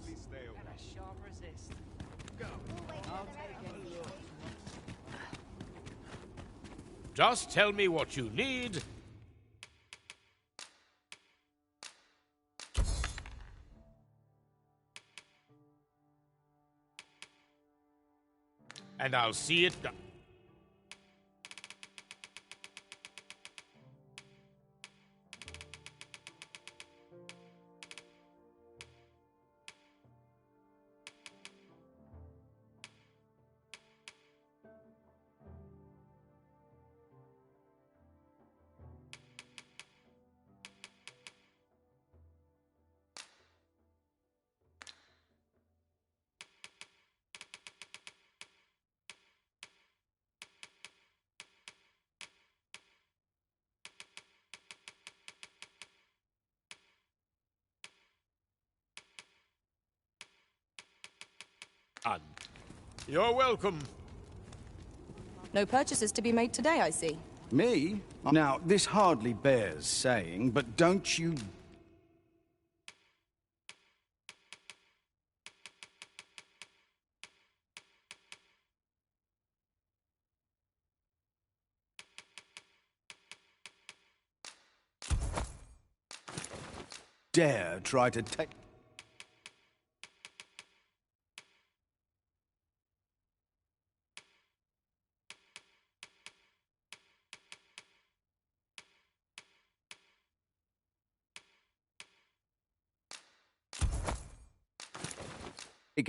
And a sharp resist. Go. I'll take any look. Just tell me what you need. And I'll see it done. You're welcome. No purchases to be made today, I see. Me? Now, this hardly bears saying, but don't you dare try to take...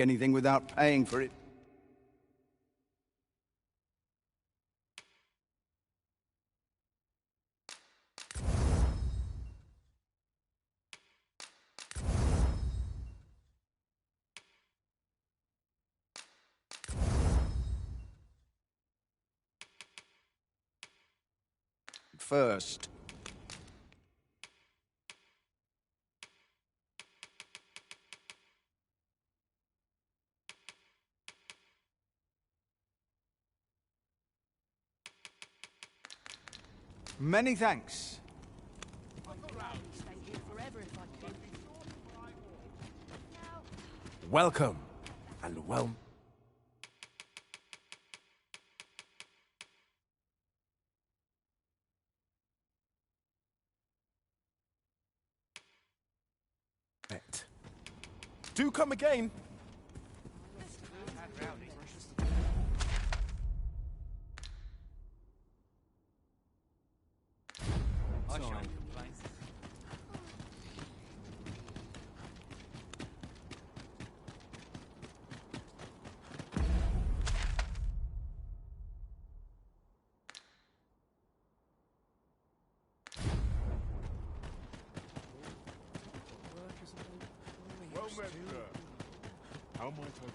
anything without paying for it. First. Many thanks. Welcome, and well... Do come again.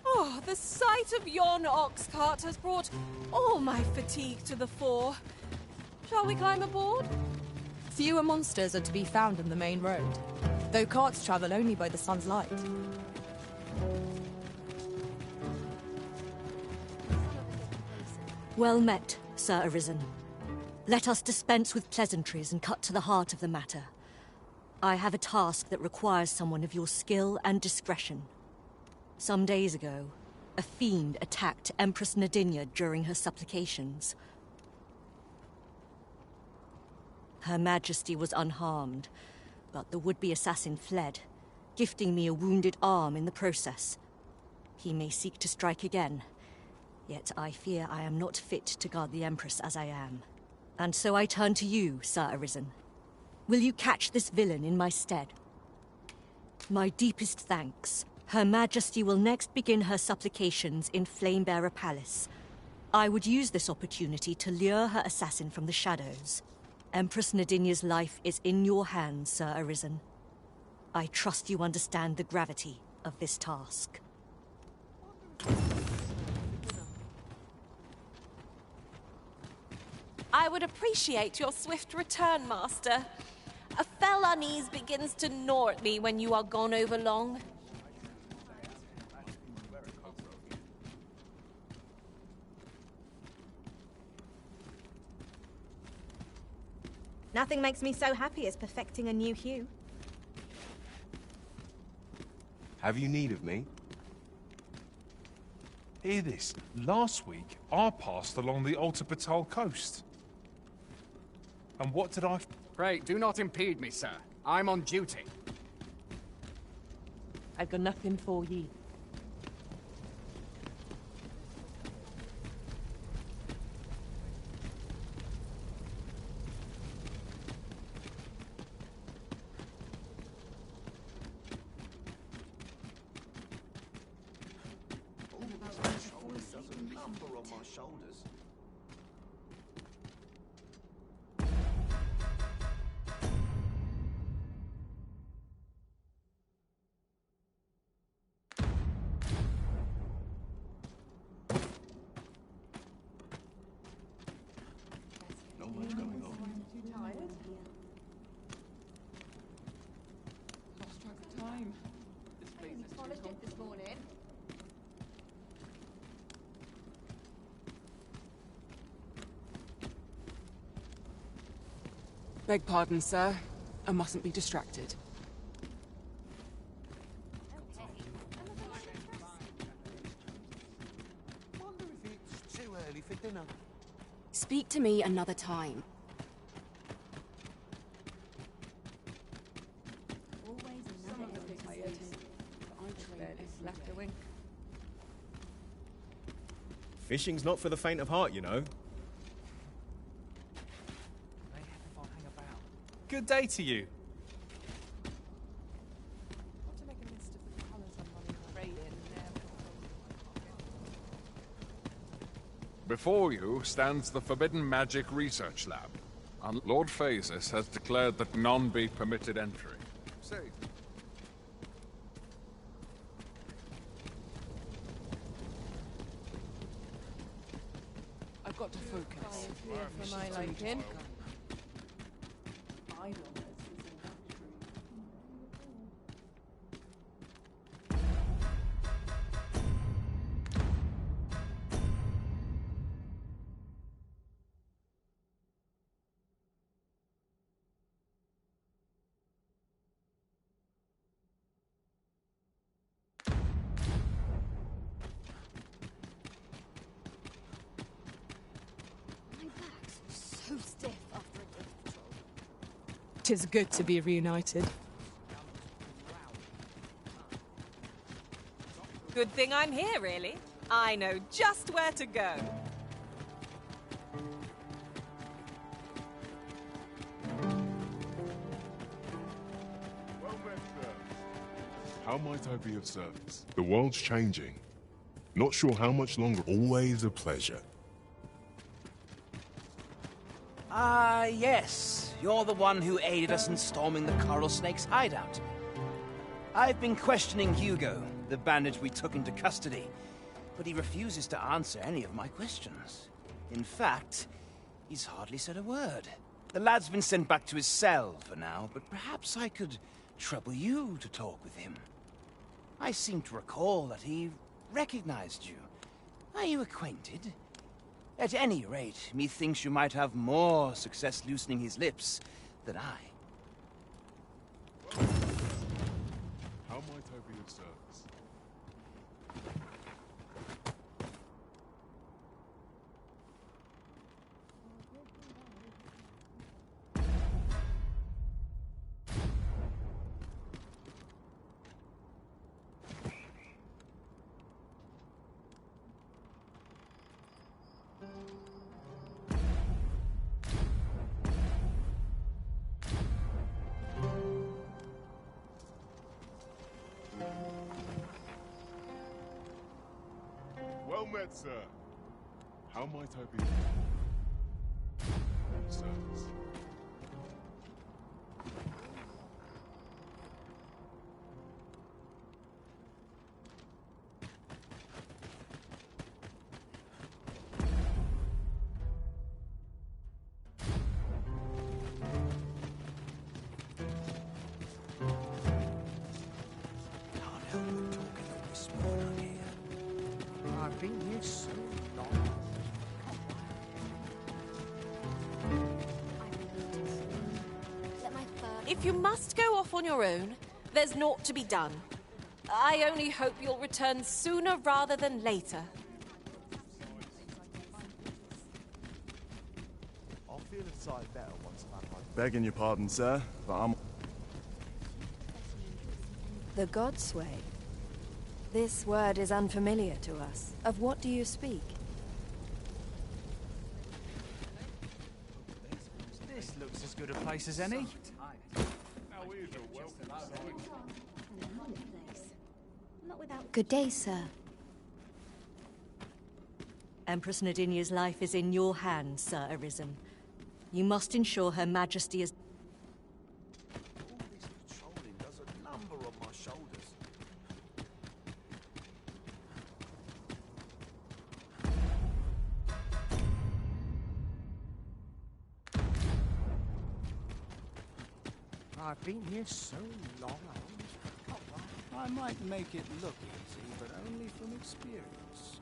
Oh, the sight of yon ox cart has brought all my fatigue to the fore. Shall we climb aboard? Fewer monsters are to be found in the main road, though carts travel only by the sun's light. Well met, Sir Arisen. Let us dispense with pleasantries and cut to the heart of the matter. I have a task that requires someone of your skill and discretion. Some days ago, a fiend attacked Empress Nadinia during her supplications. Her Majesty was unharmed, but the would-be assassin fled, gifting me a wounded arm in the process. He may seek to strike again, yet I fear I am not fit to guard the Empress as I am. And so I turn to you, Sir Arisen. Will you catch this villain in my stead? My deepest thanks. Her Majesty will next begin her supplications in Flamebearer Palace. I would use this opportunity to lure her assassin from the shadows. Empress Nadinia's life is in your hands, Sir Arisen. I trust you understand the gravity of this task. I would appreciate your swift return, Master. A fell unease begins to gnaw at me when you are gone over long. Nothing makes me so happy as perfecting a new hue. Have you need of me? Hear this. Last week, I passed along the Alta Batal coast. And what did I... Pray, do not impede me, sir. I'm on duty. I've got nothing for ye. Beg pardon, sir. I mustn't be distracted. Wonder if it's too early for dinner. Speak to me another time. Fishing's not for the faint of heart, you know. Good day to you. Before you stands the Forbidden Magic Research Lab, and Lord Phasis has declared that none be permitted entry. Say. I've got to focus. For my liking. So stiff after a day of patrol. 'Tis good to be reunited. Good thing I'm here, really. I know just where to go. How might I be of service? The world's changing. Not sure how much longer. Always a pleasure. Ah, yes. You're the one who aided us in storming the Coral Snake's hideout. I've been questioning Hugo, the bandit we took into custody, but he refuses to answer any of my questions. In fact, he's hardly said a word. The lad's been sent back to his cell for now, but perhaps I could trouble you to talk with him. I seem to recall that he recognized you. Are you acquainted? At any rate, methinks you might have more success loosening his lips than I. How might I be of service? Well met, sir. How might I be of service? I've been here so long. If you must go off on your own, there's naught to be done. I only hope you'll return sooner rather than later. I'll feel inside better once I'm at my... Begging your pardon, sir, but I'm... The Godsway. This word is unfamiliar to us. Of what do you speak? This looks as good a place as any. Good day, sir. Empress Nadinia's life is in your hands, Sir Arisen. You must ensure Her Majesty is... All this patrolling does a number on my shoulders. I've been here so long, I might make it look easy, but only from experience.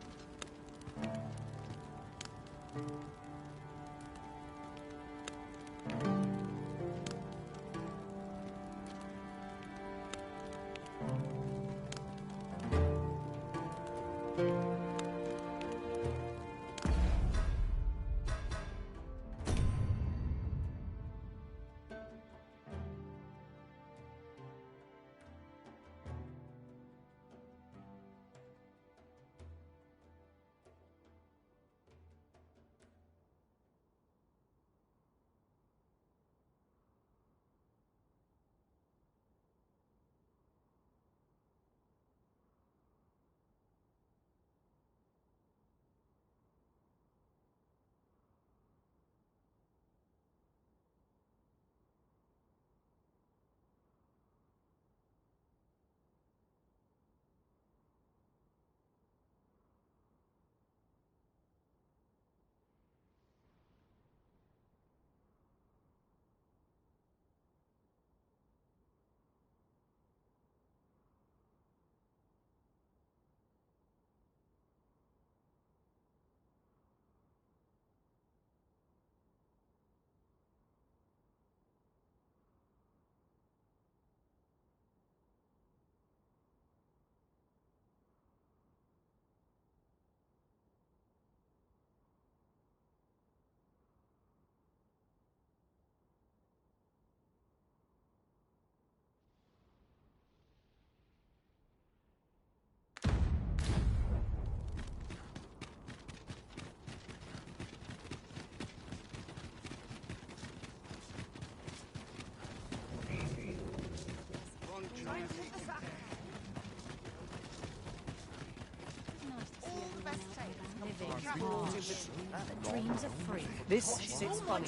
Dreams are free. This sits funny.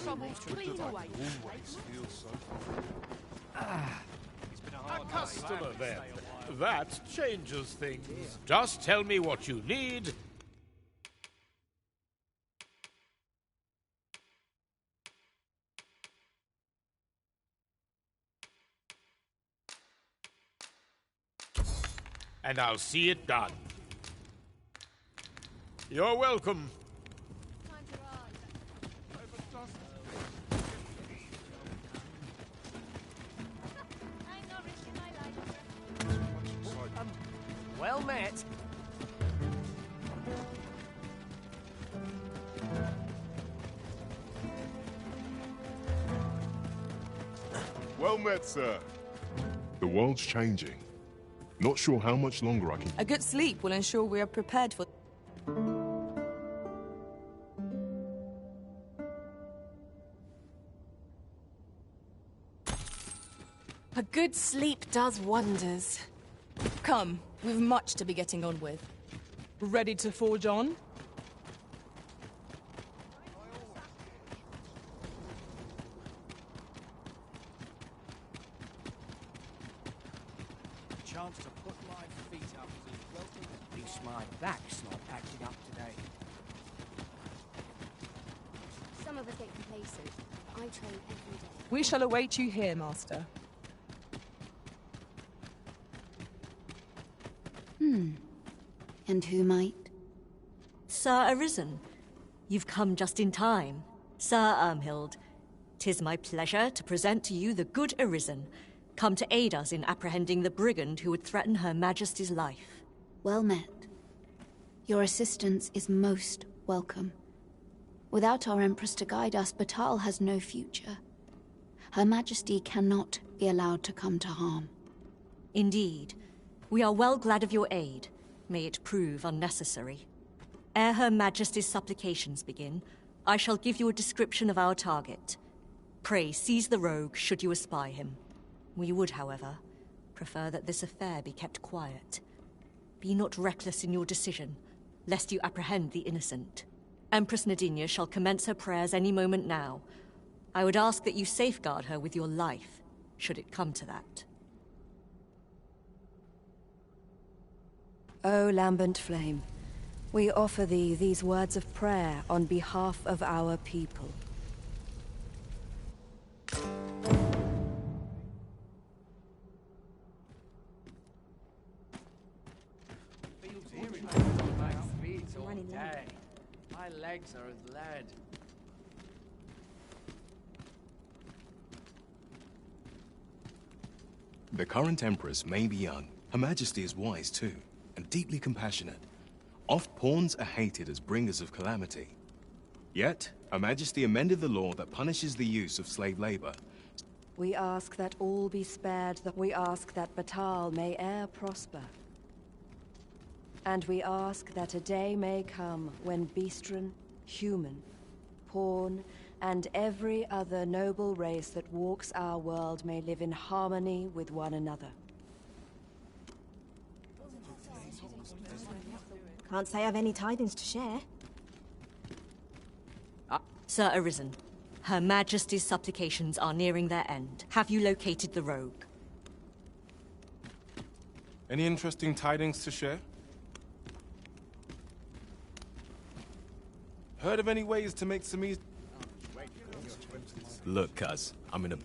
A customer, then. That changes things. Just tell me what you need. And I'll see it done. You're welcome. Well met. Well met, sir. The world's changing. Not sure how much longer I can... A good sleep will ensure we are prepared for... A good sleep does wonders. Come, we've much to be getting on with. Ready to forge on? Chance to put my feet up is as welcome. At least my back's not acting up today. Some of us get complacent. I train every day. We shall await you here, Master. And who might? Sir Arisen, you've come just in time. Sir Ermhild, 'tis my pleasure to present to you the good Arisen, come to aid us in apprehending the brigand who would threaten Her Majesty's life. Well met. Your assistance is most welcome. Without our Empress to guide us, Batal has no future. Her Majesty cannot be allowed to come to harm. Indeed. We are well glad of your aid. May it prove unnecessary. Ere Her Majesty's supplications begin, I shall give you a description of our target. Pray seize the rogue should you espy him. We would, however, prefer that this affair be kept quiet. Be not reckless in your decision, lest you apprehend the innocent. Empress Nadinia shall commence her prayers any moment now. I would ask that you safeguard her with your life, should it come to that. O lambent flame, we offer thee these words of prayer on behalf of our people. My legs are as lead. The current Empress may be young. Her Majesty is wise too, and deeply compassionate. Oft pawns are hated as bringers of calamity. Yet, Her Majesty amended the law that punishes the use of slave labor. We ask that all be spared, we ask that Batal may e'er prosper. And we ask that a day may come when Beastren, human, pawn, and every other noble race that walks our world may live in harmony with one another. Can't say I've any tidings to share. Sir Arisen, Her Majesty's supplications are nearing their end. Have you located the rogue? Any interesting tidings to share? Heard of any ways to make some easy... Look, cuz, I'm in a...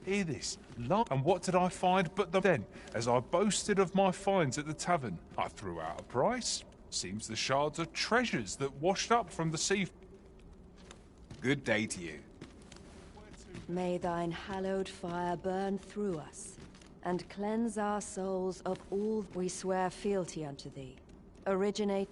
Hear this. And what did I find but the... Then, as I boasted of my finds at the tavern, I threw out a price. Seems the shards are treasures that washed up from the sea. Good day to you. May thine hallowed fire burn through us, and cleanse our souls of all we swear fealty unto thee. Originate...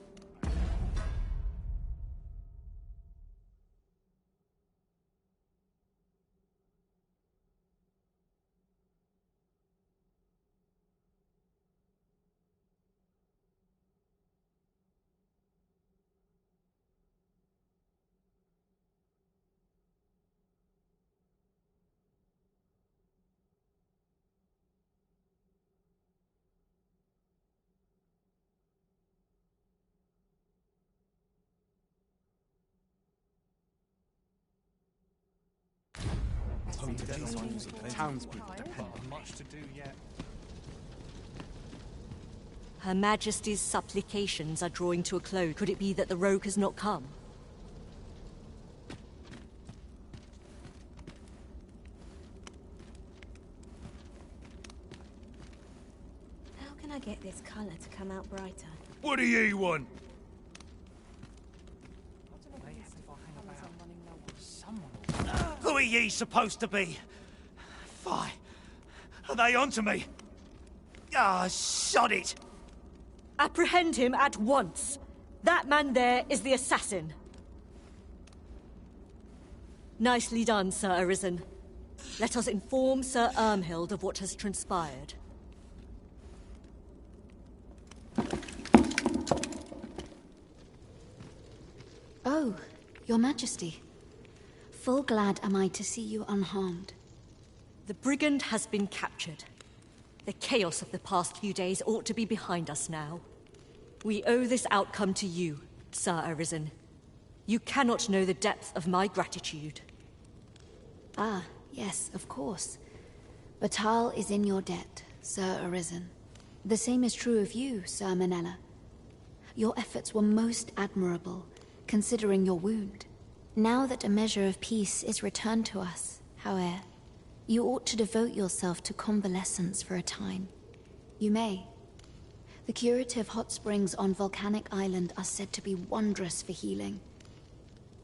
Townspeople depend on much to do yet. Her Majesty's supplications are drawing to a close. Could it be that the rogue has not come? How can I get this colour to come out brighter? What do ye want? Who are ye supposed to be? Fie. Are they onto me? Ah, sod it! Apprehend him at once! That man there is the assassin. Nicely done, Sir Arisen. Let us inform Sir Ermhild of what has transpired. Oh, Your Majesty. Full glad am I to see you unharmed. The brigand has been captured. The chaos of the past few days ought to be behind us now. We owe this outcome to you, Sir Arisen. You cannot know the depth of my gratitude. Ah, yes, of course. Batal is in your debt, Sir Arisen. The same is true of you, Sir Manella. Your efforts were most admirable, considering your wound. Now that a measure of peace is returned to us, however, you ought to devote yourself to convalescence for a time. You may. The curative hot springs on Volcanic Island are said to be wondrous for healing.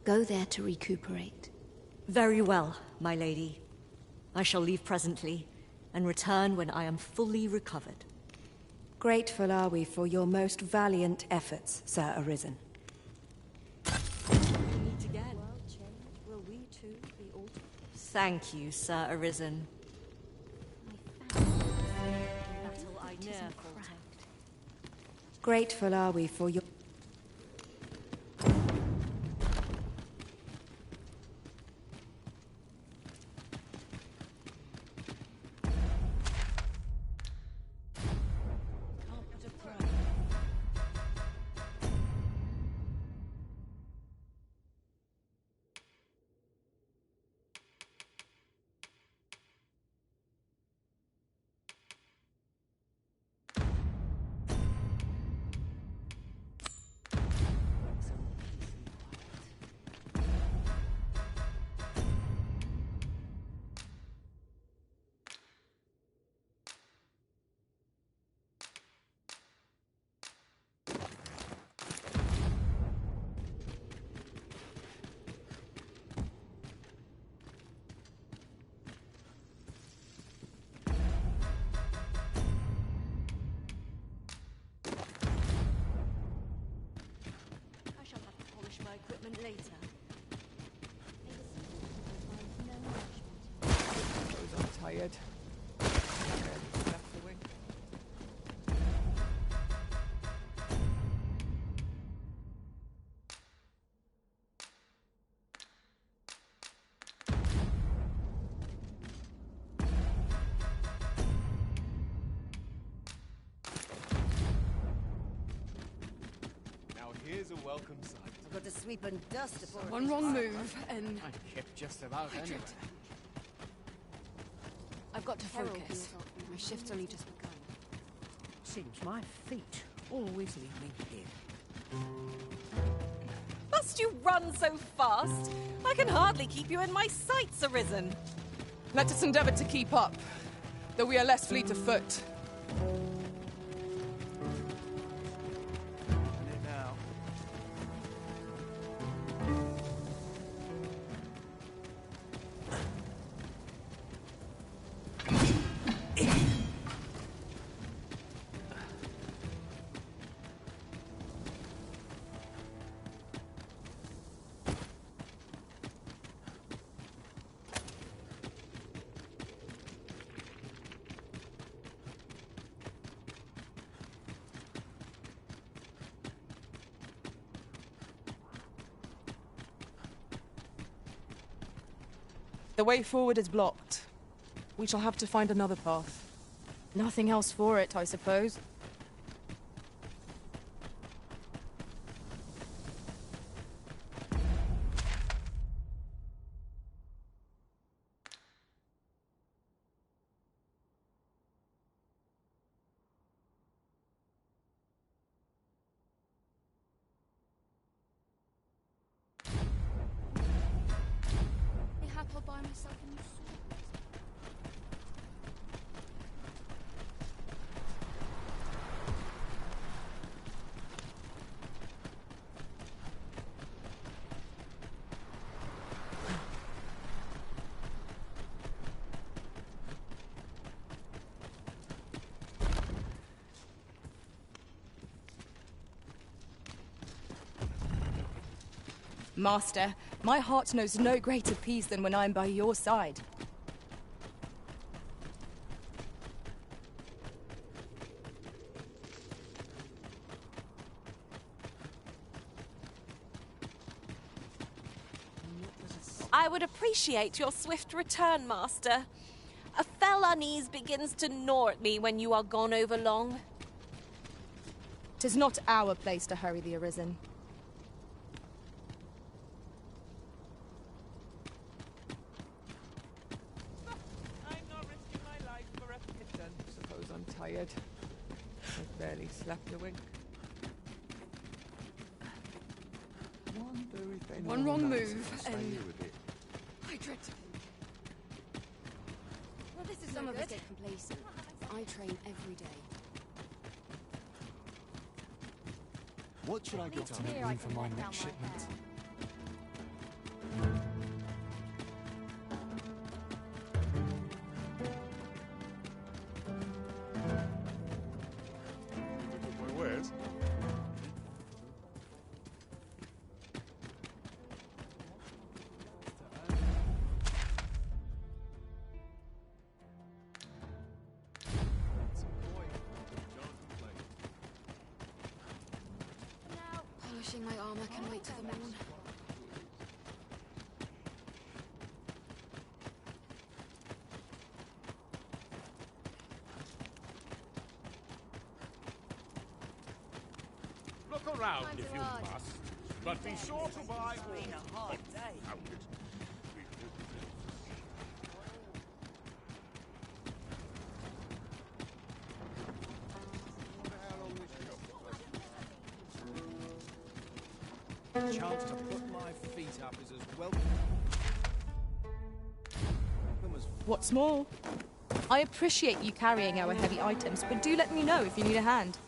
Go there to recuperate. Very well, my lady. I shall leave presently, and return when I am fully recovered. Grateful are we for your most valiant efforts, Sir Arisen. We'll meet again. Will we too be altered? Thank you, Sir Arisen. Battle I ne'er protect. Grateful are we for your... Later. I'm tired. Now here's a welcome sight. I've got to sweep and dust before... One wrong move, and... I'd kip just about anywhere. I've got to focus. My shift's only just begun. Seems my feet always leave me here. Must you run so fast? I can hardly keep you in my sights, Arisen. Let us endeavor to keep up, though we are less fleet of foot. The way forward is blocked. We shall have to find another path. Nothing else for it, I suppose. I'll buy myself a new sword. Master, my heart knows no greater peace than when I am by your side. I would appreciate your swift return, Master. A fell unease begins to gnaw at me when you are gone over long. 'Tis not our place to hurry the Arisen. Tired. I've barely slept a wink. One wrong move, and I dread to think. Well, this is some of us get complacent. I train every day. What should I get on for my next shipment? Polishing my armor can wait till the morn. Look around if you must, but be sure to buy all. Chance to put my feet up is as welcome. What's more, I appreciate you carrying our heavy items, but do let me know if you need a hand.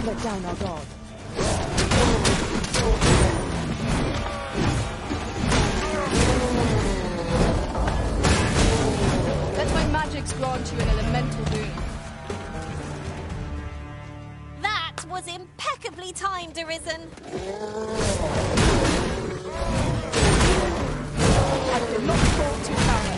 Let down our guard. Let my magics grant you an elemental boon. That was impeccably timed, Arisen. I did not fall to counter.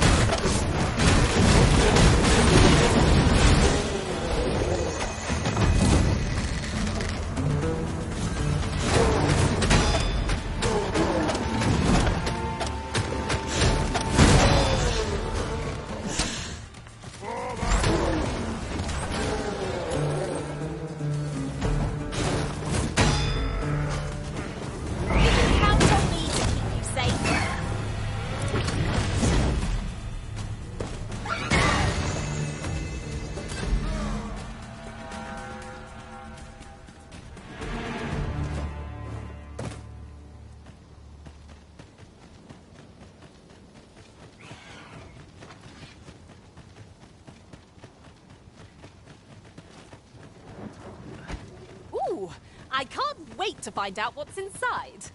I can't wait to find out what's inside.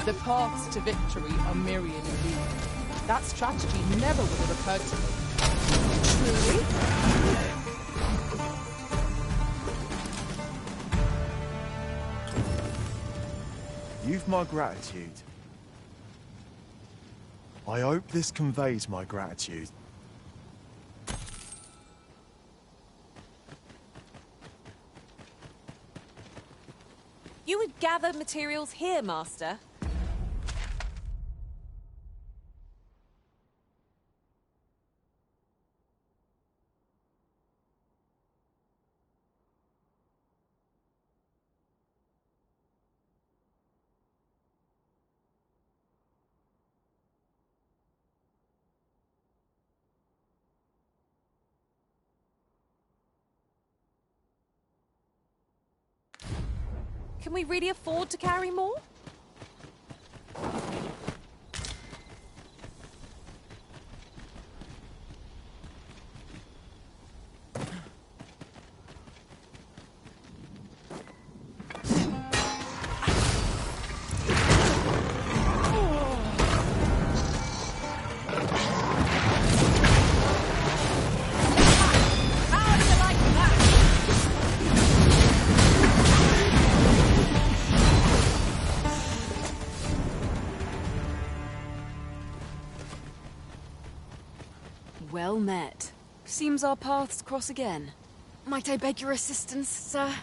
The paths to victory are myriad indeed. That strategy never would have occurred to me. Truly? You've my gratitude. I hope this conveys my gratitude. You would gather materials here, Master. Can we really afford to carry more? Seems our paths cross again. Might I beg your assistance, sir?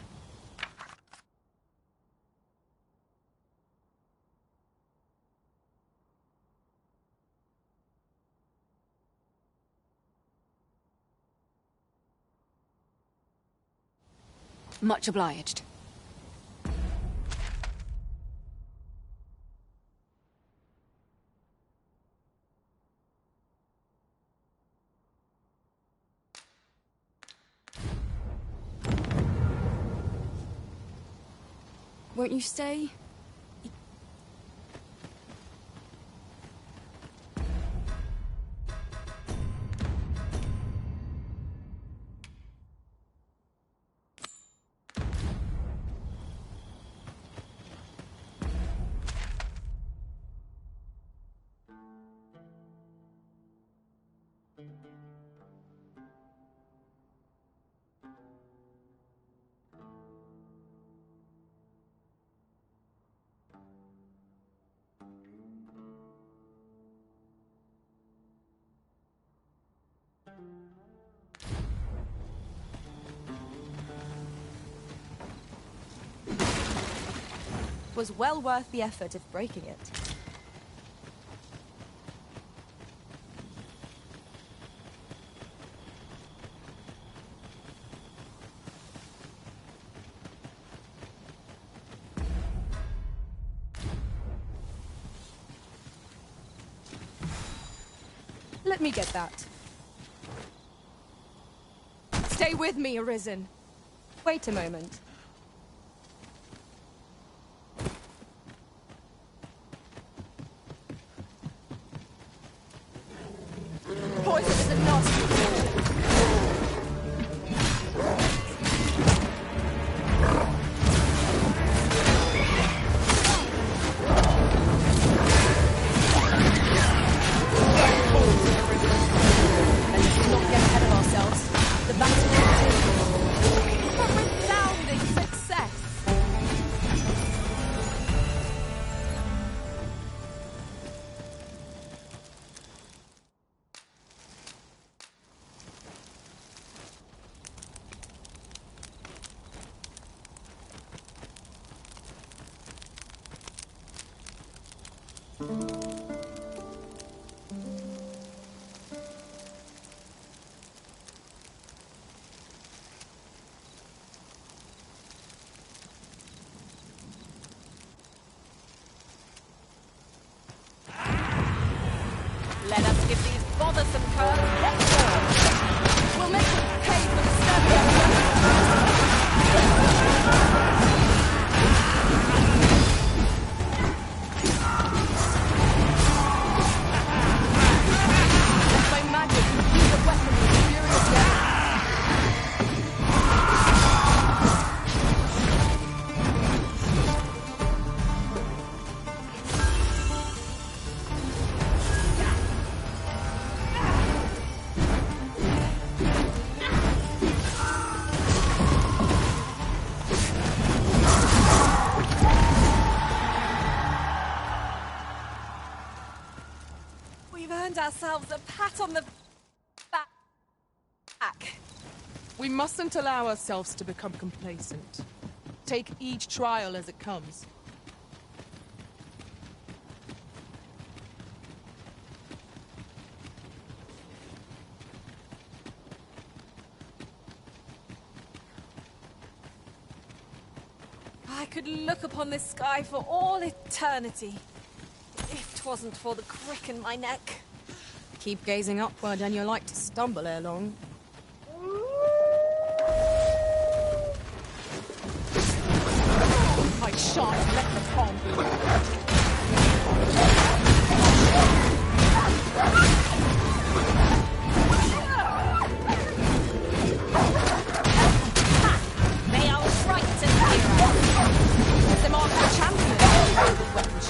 Much obliged. Won't you stay? Was well worth the effort of breaking it. Let me get that. Stay with me, Arisen. Wait a moment. Poison is a nasty Let's not get ahead of ourselves. The battle continues. A resounding success. Let us give these bothersome curs next door. We'll make them pay for the Let my magic infuse a weapon with furious death. We've earned ourselves a pat on the back. We mustn't allow ourselves to become complacent. Take each trial as it comes. I could look upon this sky for all eternity, if 'twasn't for the crick in my neck. Keep gazing upward and you're like to stumble ere long. I shan't let the bomb. May our frightened heroes. Them are the champions of weaponry.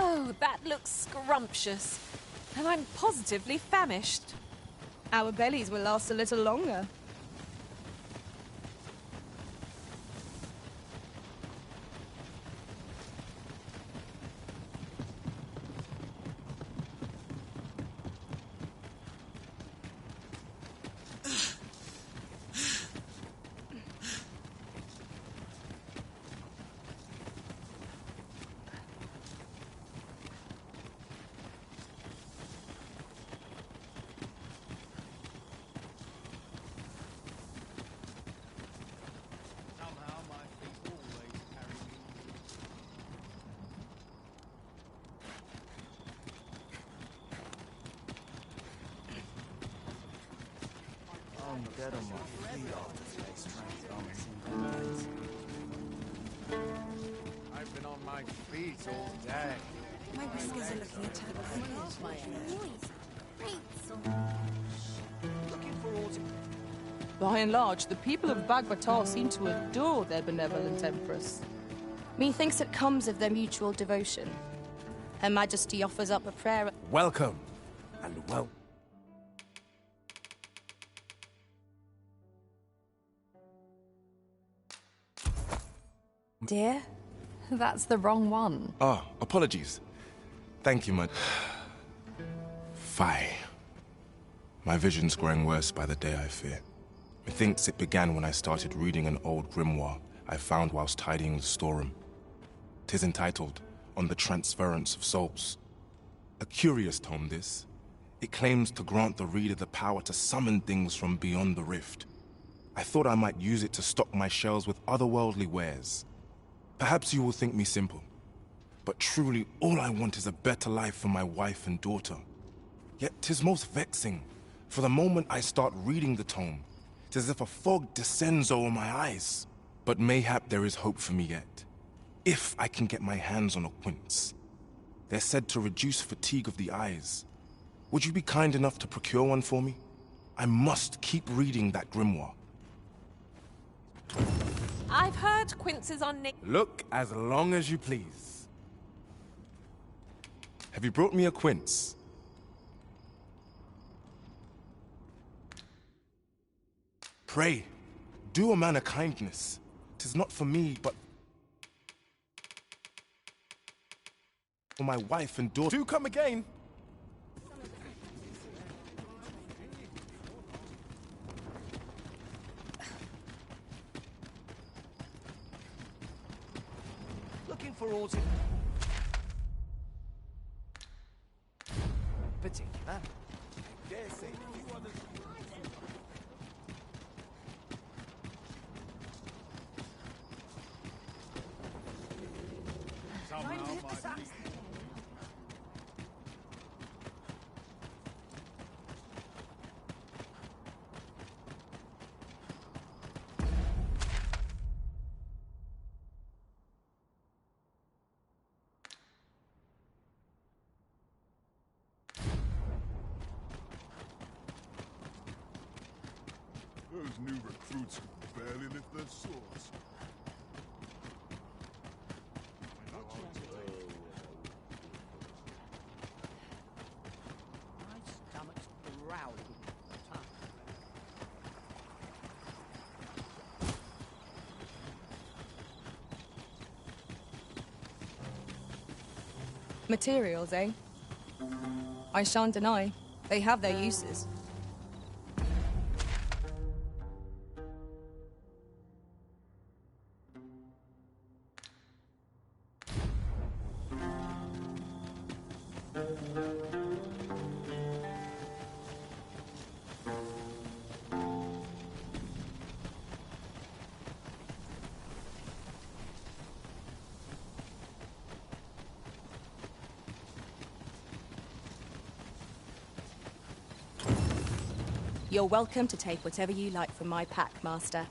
Oh, that looks scrumptious. And I'm positively famished. Our bellies will last a little longer. I'm dead on my feet after today's training. I've been on my feet all day. My whiskers are looking a tad By and large, the people of Bagbatar seem to adore their benevolent empress. Methinks it comes of their mutual devotion. Her Majesty offers up a prayer. Welcome, and well. Dear, that's the wrong one. Ah, apologies. Thank you, my... Fie. My vision's growing worse by the day, I fear. Methinks it began when I started reading an old grimoire I found whilst tidying the storeroom. 'Tis entitled, On the Transference of Souls. A curious tome, this. It claims to grant the reader the power to summon things from beyond the rift. I thought I might use it to stock my shelves with otherworldly wares. Perhaps you will think me simple, but truly all I want is a better life for my wife and daughter. Yet 'tis most vexing, for the moment I start reading the tome, 'tis as if a fog descends over my eyes. But mayhap there is hope for me yet, if I can get my hands on a quince. They're said to reduce fatigue of the eyes. Would you be kind enough to procure one for me? I must keep reading that grimoire. I've heard quinces on Nick. Look as long as you please. Have you brought me a quince? Pray, do a man a kindness. 'Tis not for me, but for my wife and daughter. Do come again. Looking for all particular. Dare say few others. Those new recruits could barely lift their swords. My stomach's growling. Materials, eh? I shan't deny. They have their uses. You're welcome to take whatever you like from my pack, Master.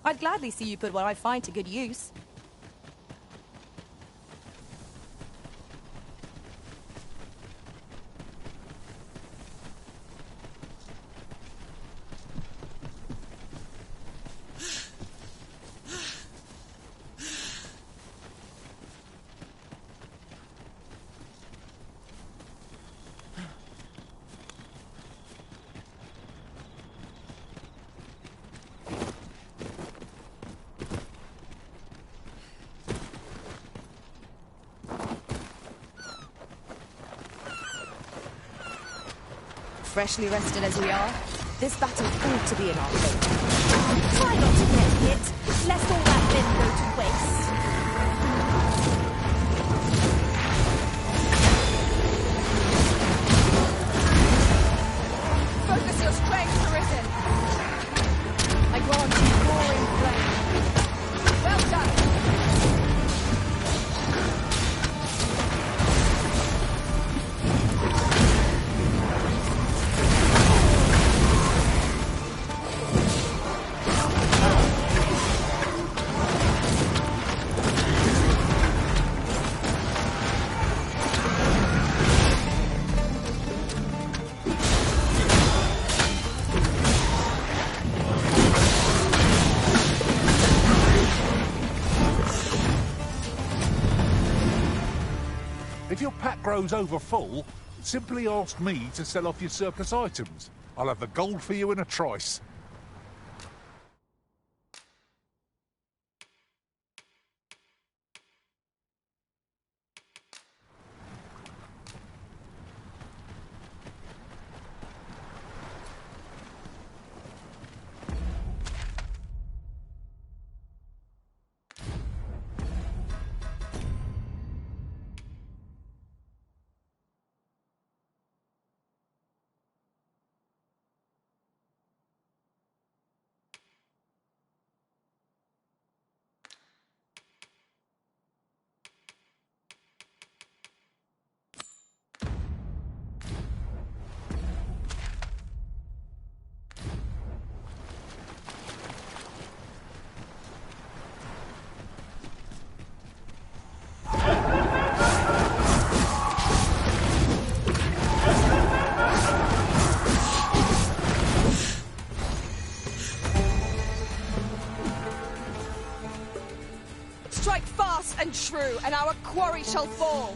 I'd gladly see you put what I find to good use. freshly rested as we are, this battle ought to be in our favour. Try not to get hit, lest all that vim go to waste. Focus your strength, Arisen. I grant you roaring flame. Well done. If your pack grows over full, simply ask me to sell off your surplus items. I'll have the gold for you in a trice. Strike fast and true, and our quarry shall fall.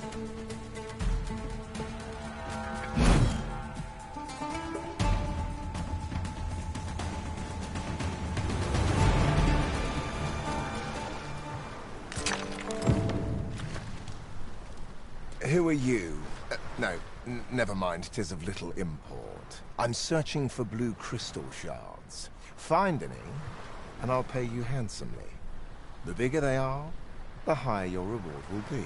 Who are you? No, never mind, 'tis of little import. I'm searching for blue crystal shards. Find any, and I'll pay you handsomely. The bigger they are, the higher your reward will be.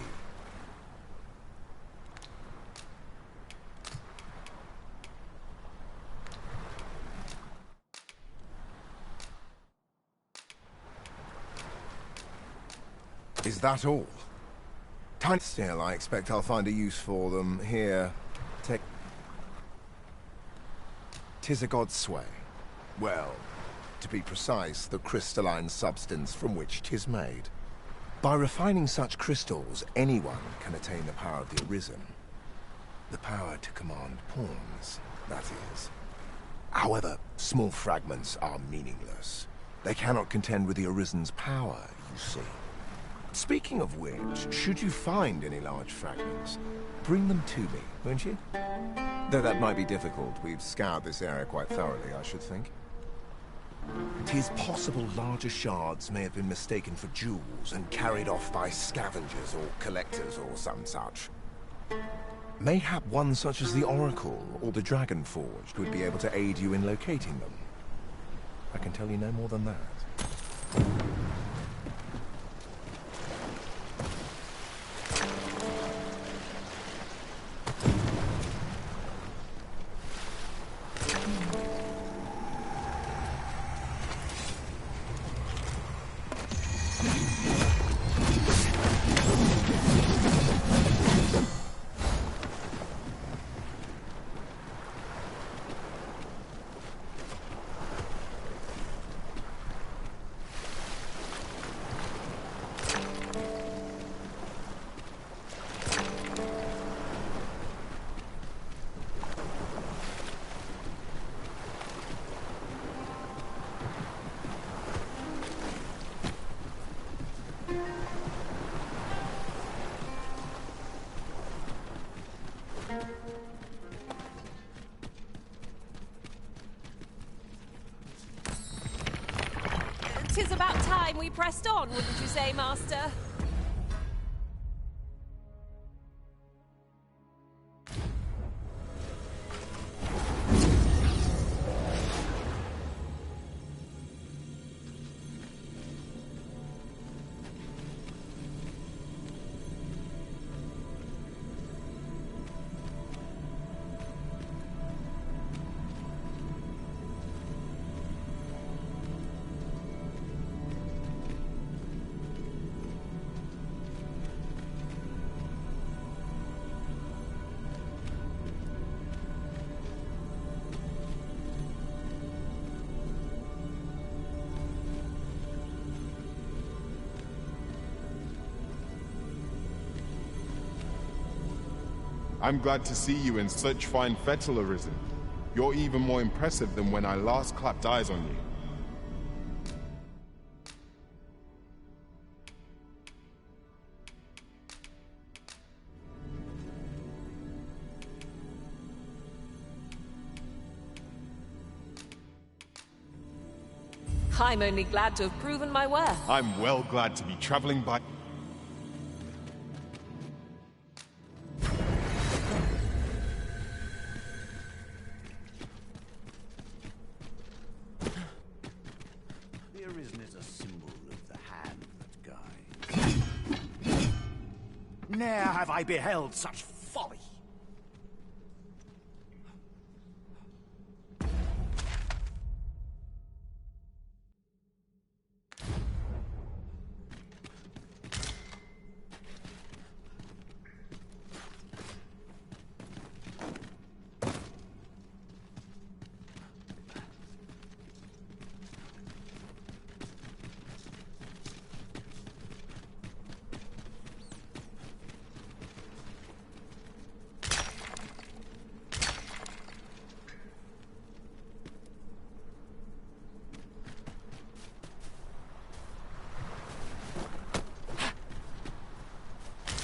Is that all? Tiny still, I expect I'll find a use for them. Here, take... 'Tis a god's sway. Well, to be precise, the crystalline substance from which 'tis made. By refining such crystals, anyone can attain the power of the Arisen. The power to command pawns, that is. However, small fragments are meaningless. They cannot contend with the Arisen's power, you see. Speaking of which, should you find any large fragments, bring them to me, won't you? Though that might be difficult. We've scoured this area quite thoroughly, I should think. 'Tis possible larger shards may have been mistaken for jewels and carried off by scavengers or collectors or some such. Mayhap one such as the Oracle or the Dragon Forged would be able to aid you in locating them. I can tell you no more than that. Tis about time we pressed on, wouldn't you say, Master? I'm glad to see you in such fine fettle, Arisen. You're even more impressive than when I last clapped eyes on you. I'm only glad to have proven my worth. I'm well glad to be traveling by... The Arisen is a symbol of the hand that guides. Ne'er have I beheld such folly.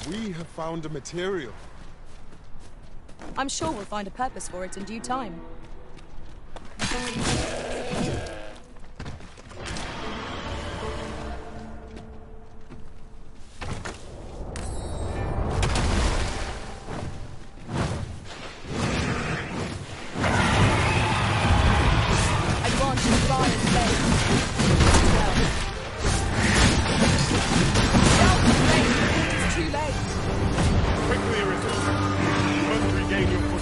We have found a material. I'm sure we'll find a purpose for it in due time. Quickly, Arisen. You must regain your footing.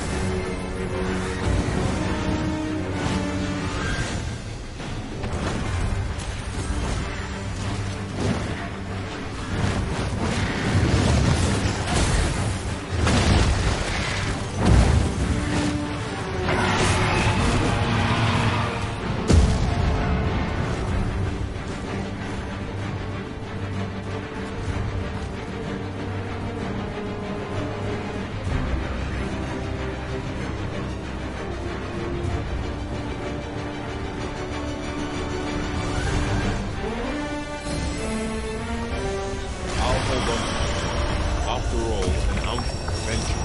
After all, an ounce of adventure.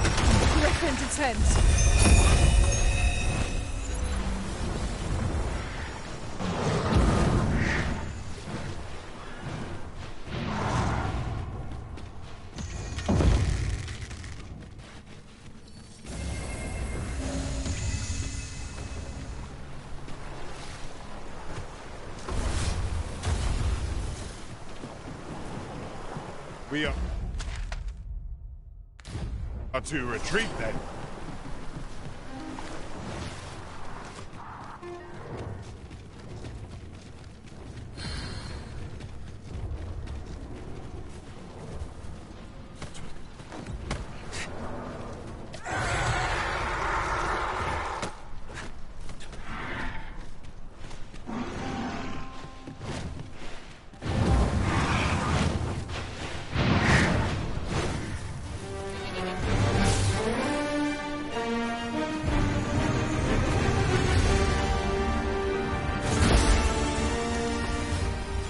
Griffin to tent. We are to retreat then.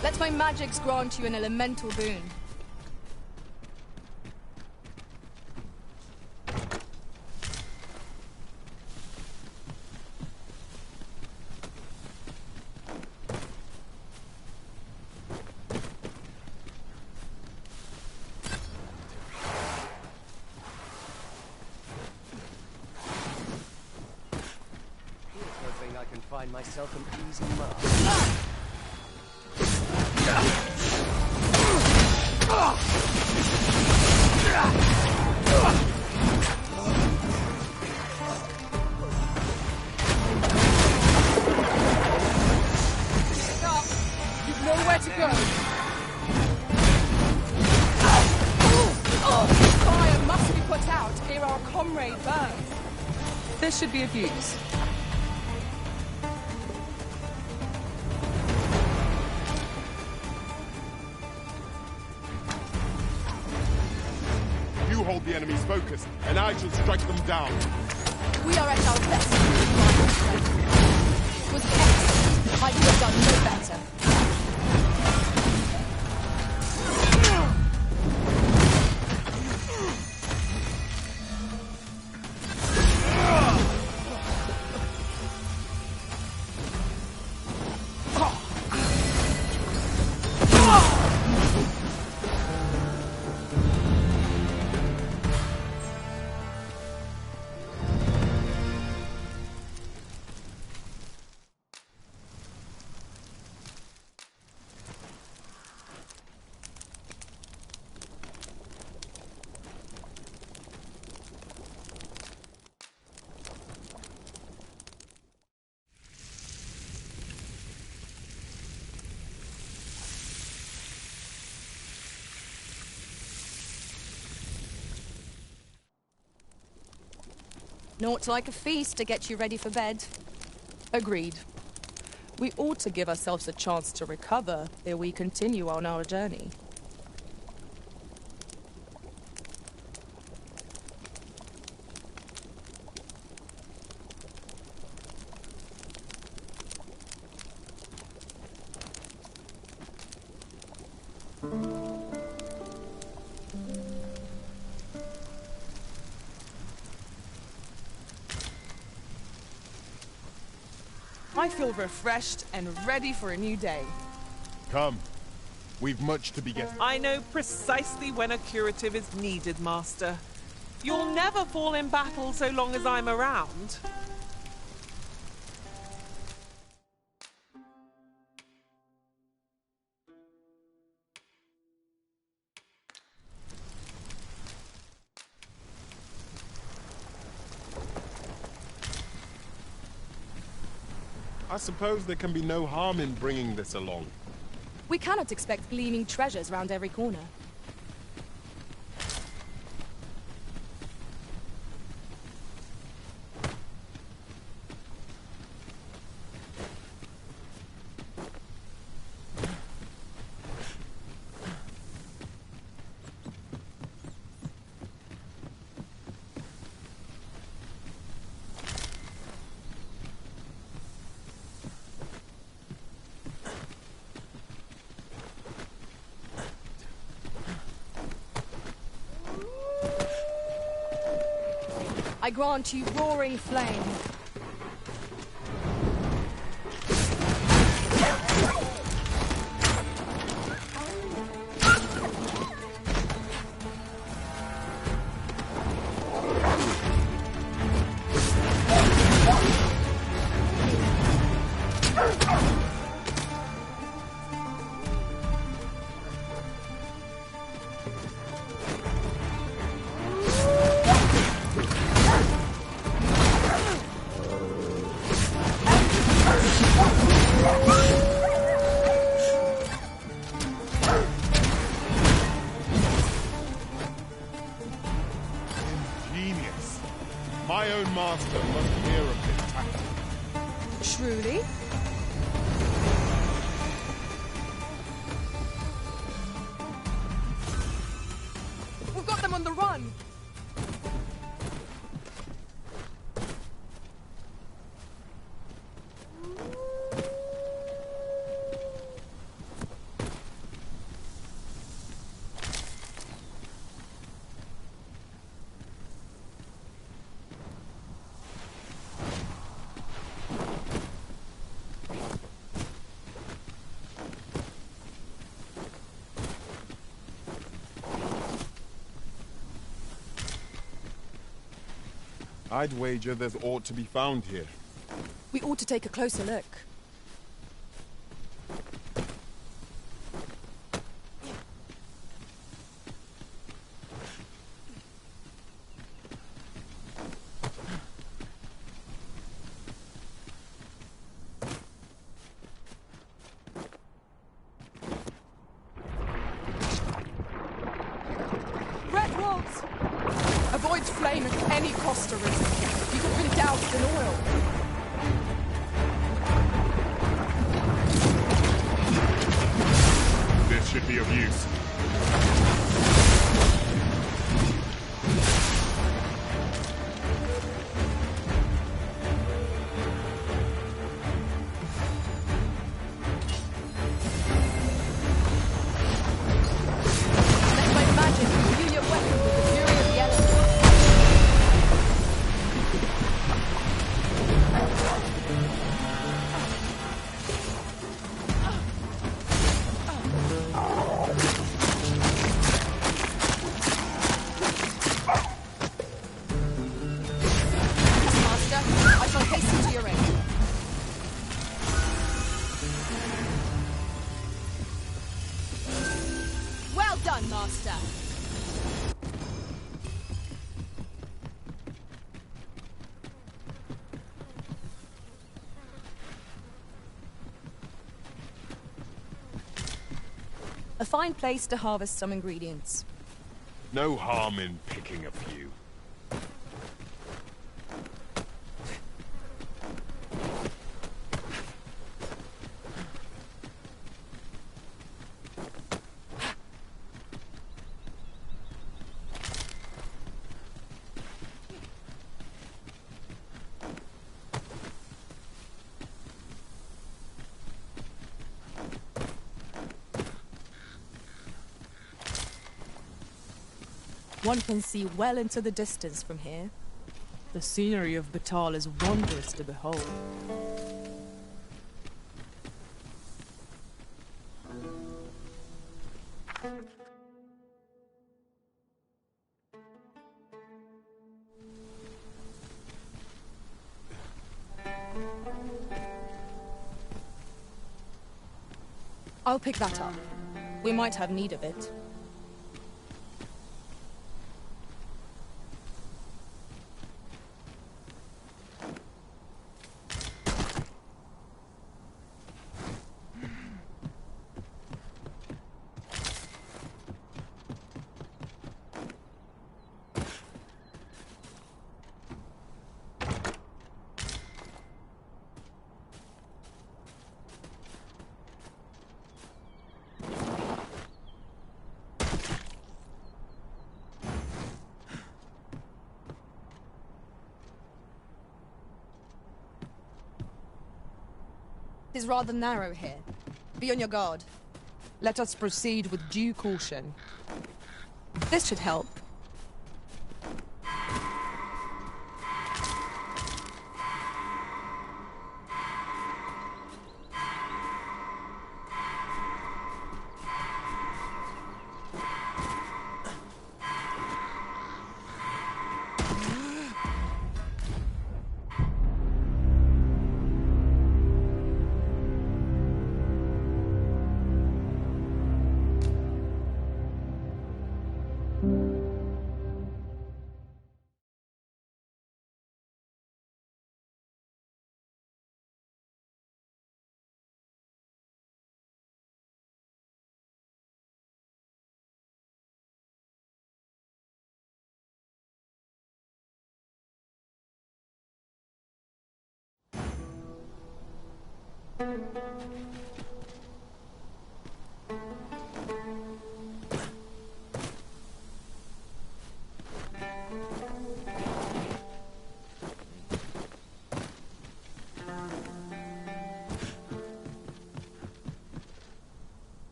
Let my magics grant you an elemental boon. Here's hoping I can find myself an easy mark. Stop! You've nowhere to go! Fire must be put out ere our comrade burns. This should be of use. You You hold the enemy's focus, and I shall strike them down. We are at our best. It was excellent. I could have done no better. Naught like a feast to get you ready for bed. Agreed. We ought to give ourselves a chance to recover ere we continue on our journey. I feel refreshed and ready for a new day. Come. We've much to be getting. I know precisely when a curative is needed, Master. You'll never fall in battle so long as I'm around. I suppose there can be no harm in bringing this along. We cannot expect gleaming treasures round every corner. I grant you roaring flame. My own master must hear of this tactic. Truly? We've got them on the run! I'd wager there's aught to be found here. We ought to take a closer look. Red rods! Avoid flame at any cost, Arisen. You could have been doused in oil. This should be of use. Master. A fine place to harvest some ingredients. No harm in picking a few. One can see well into the distance from here. The scenery of Batal is wondrous to behold. I'll pick that up. We might have need of it. It is rather narrow here. Be on your guard. Let us proceed with due caution. This should help.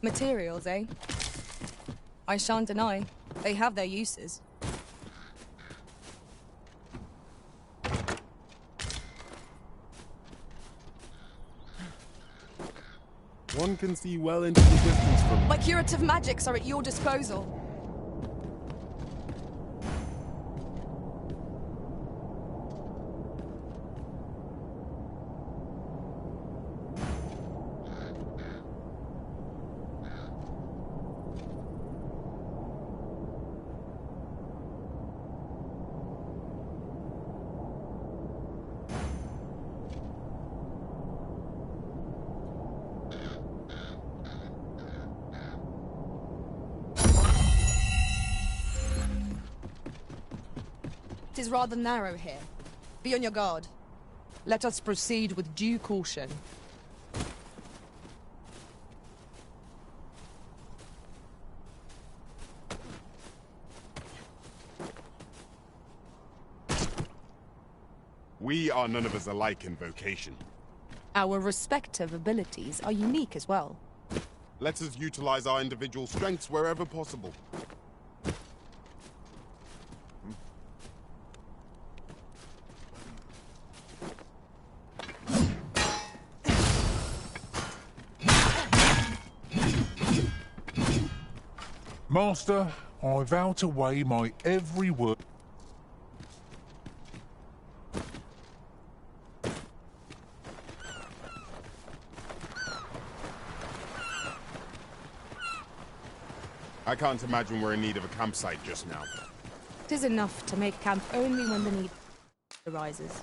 Materials, eh? I shan't deny. They have their uses. One can see well into the distance from... My curative magics are at your disposal. It is rather narrow here. Be on your guard. Let us proceed with due caution. We are none of us alike in vocation. Our respective abilities are unique as well. Let us utilize our individual strengths wherever possible. Master, I vow to weigh my every word. I can't imagine we're in need of a campsite just now. It is enough to make camp only when the need arises.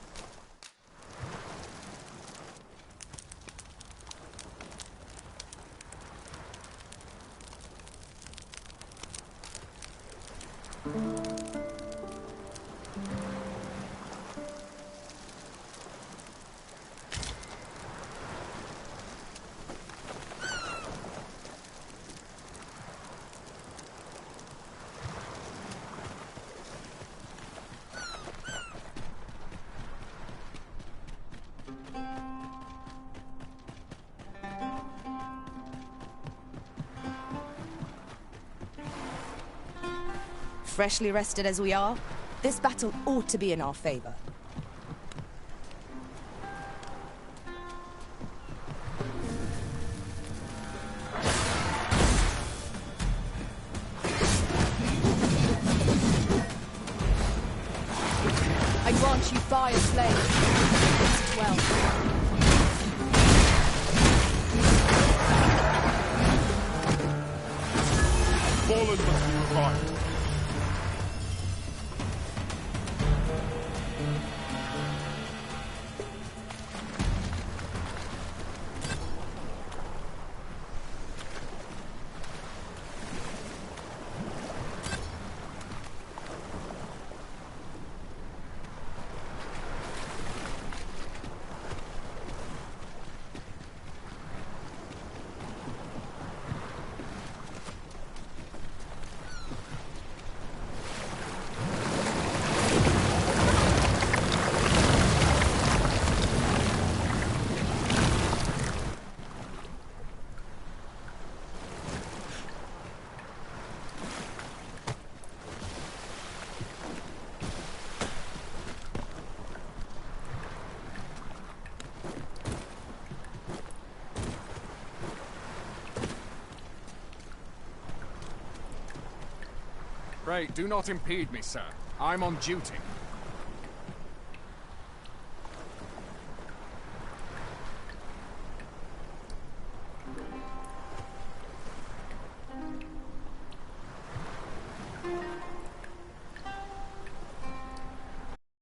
Freshly rested as we are, this battle ought to be in our favor. I grant you fire, slave. Well. Fallen must be revived. Pray, do not impede me, sir. I'm on duty.